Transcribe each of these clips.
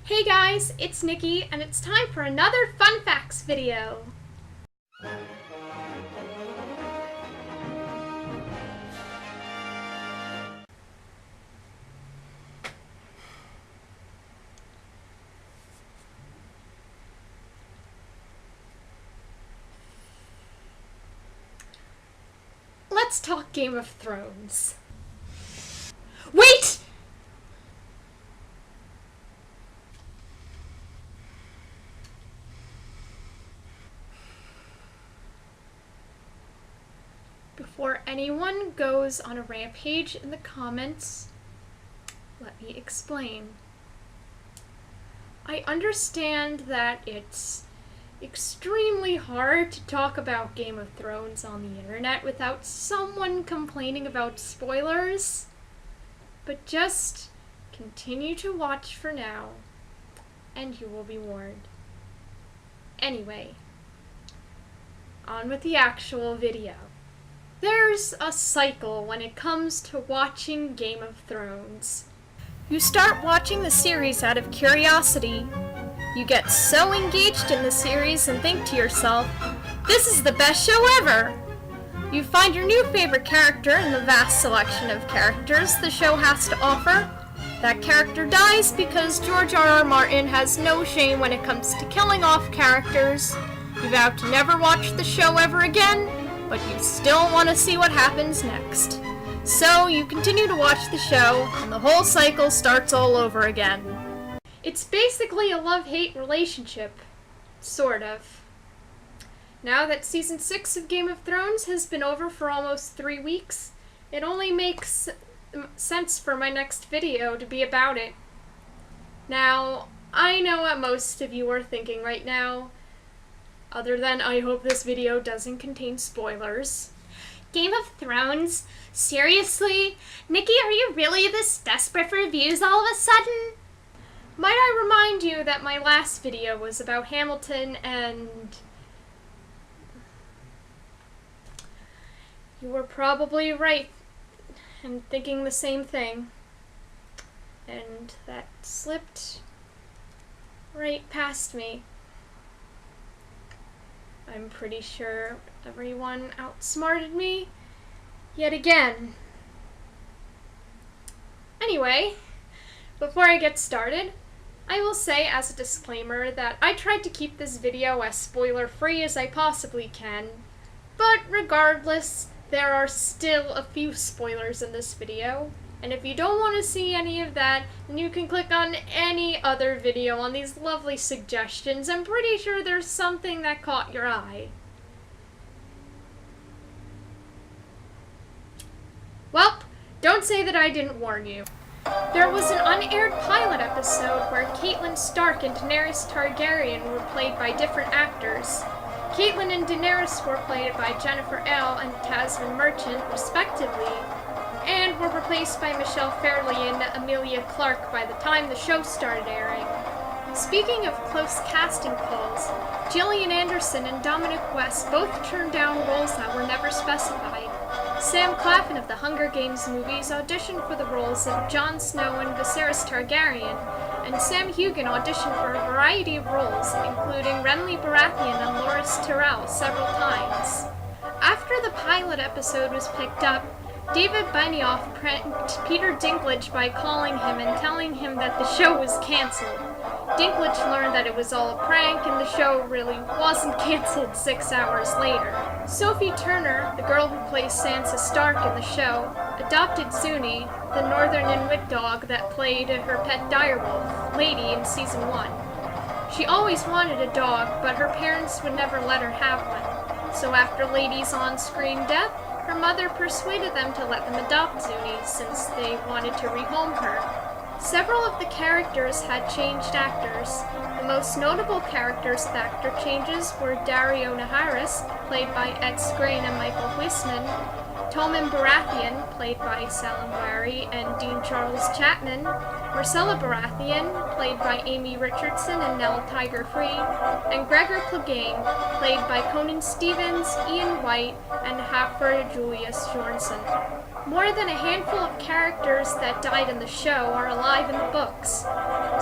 Hey guys, it's Nikki, and it's time for another Fun Facts video. Let's talk Game of Thrones. Wait! Before anyone goes on a rampage in the comments, let me explain. I understand that it's extremely hard to talk about Game of Thrones on the internet without someone complaining about spoilers, but just continue to watch for now, and you will be warned. Anyway, on with the actual video. There's a cycle when it comes to watching Game of Thrones. You start watching the series out of curiosity. You get so engaged in the series and think to yourself, this is the best show ever! You find your new favorite character in the vast selection of characters the show has to offer. That character dies because George R.R. Martin has no shame when it comes to killing off characters. You vow to never watch the show ever again, but you still want to see what happens next. So you continue to watch the show, and the whole cycle starts all over again. It's basically a love-hate relationship. Sort of. Now that Season 6 of Game of Thrones has been over for almost 3 weeks, it only makes sense for my next video to be about it. Now, I know what most of you are thinking right now, other than I hope this video doesn't contain spoilers. Game of Thrones? Seriously? Nikki, are you really this desperate for views all of a sudden? Might I remind you that my last video was about Hamilton and... You were probably right in thinking the same thing. And that slipped right past me. I'm pretty sure everyone outsmarted me yet again. Anyway, before I get started, I will say as a disclaimer that I tried to keep this video as spoiler-free as I possibly can, but regardless, there are still a few spoilers in this video. And if you don't want to see any of that, then you can click on any other video on these lovely suggestions. I'm pretty sure there's something that caught your eye. Well, don't say that I didn't warn you. There was an unaired pilot episode where Catelyn Stark and Daenerys Targaryen were played by different actors. Catelyn and Daenerys were played by Jennifer L. and Tasman Merchant, respectively, and were replaced by Michelle Fairley and Emilia Clarke by the time the show started airing. Speaking of close casting calls, Gillian Anderson and Dominic West both turned down roles that were never specified. Sam Claflin of the Hunger Games movies auditioned for the roles of Jon Snow and Viserys Targaryen, and Sam Heughan auditioned for a variety of roles, including Renly Baratheon and Loras Tyrell several times. After the pilot episode was picked up, David Benioff pranked Peter Dinklage by calling him and telling him that the show was cancelled. Dinklage learned that it was all a prank and the show really wasn't cancelled 6 hours later. Sophie Turner, the girl who plays Sansa Stark in the show, adopted Zuni, the northern Inuit dog that played her pet direwolf, Lady, in Season 1. She always wanted a dog, but her parents would never let her have one. So after Lady's on-screen death, her mother persuaded them to let them adopt Zuni since they wanted to rehome her. Several of the characters had changed actors. The most notable characters with actor changes were Dario Naharis, played by Ed Skrein and Michael Huisman, Tommen Baratheon, played by Salem Wary and Dean Charles Chapman, Marcella Baratheon, played by Amy Richardson and Nell Tiger Free, and Gregor Clegane, played by Conan Stevens, Ian White, and Hafthor Julius Bjornsson. More than a handful of characters that died in the show are alive in the books.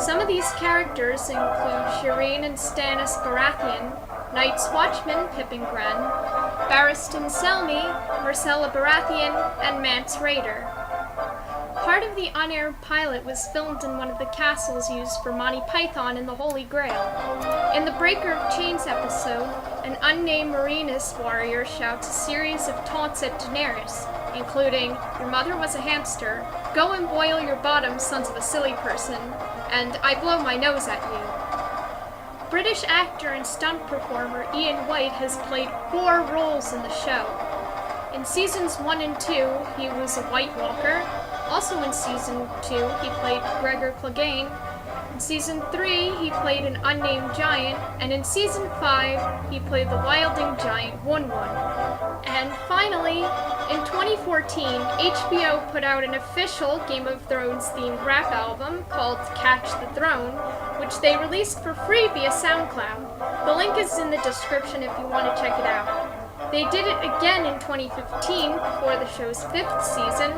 Some of these characters include Shireen and Stannis Baratheon, Night's Watchman Pip and Gren, Barristan Selmy, Myrcella Baratheon, and Mance Rayder. Part of the unaired pilot was filmed in one of the castles used for Monty Python and the Holy Grail. In the Breaker of Chains episode, an unnamed Marinus warrior shouts a series of taunts at Daenerys, including, "Your mother was a hamster," "Go and boil your bottom, sons of a silly person," and "I blow my nose at you." British actor and stunt performer Ian White has played 4 roles in the show. In seasons 1 and 2, he was a White Walker. Also in season 2, he played Gregor Clegane. In season 3, he played an unnamed giant, and in season 5, he played the wilding giant Wun-Wun. And finally, in 2014, HBO put out an official Game of Thrones themed rap album called Catch the Throne, which they released for free via SoundCloud. The link is in the description if you want to check it out. They did it again in 2015 for the show's 5th season,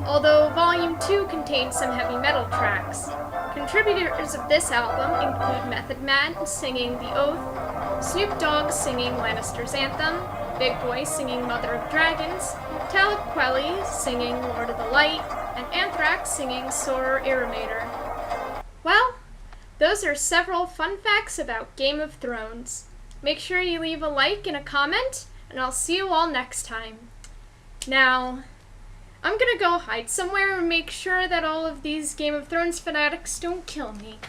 although Volume 2 contains some heavy metal tracks. Contributors of this album include Method Man singing The Oath, Snoop Dogg singing Lannister's Anthem, Big Boy singing Mother of Dragons, Talib Kweli singing Lord of the Light, and Anthrax singing Soror Irrimator. Well, those are several fun facts about Game of Thrones. Make sure you leave a like and a comment, and I'll see you all next time. Now, I'm gonna go hide somewhere and make sure that all of these Game of Thrones fanatics don't kill me.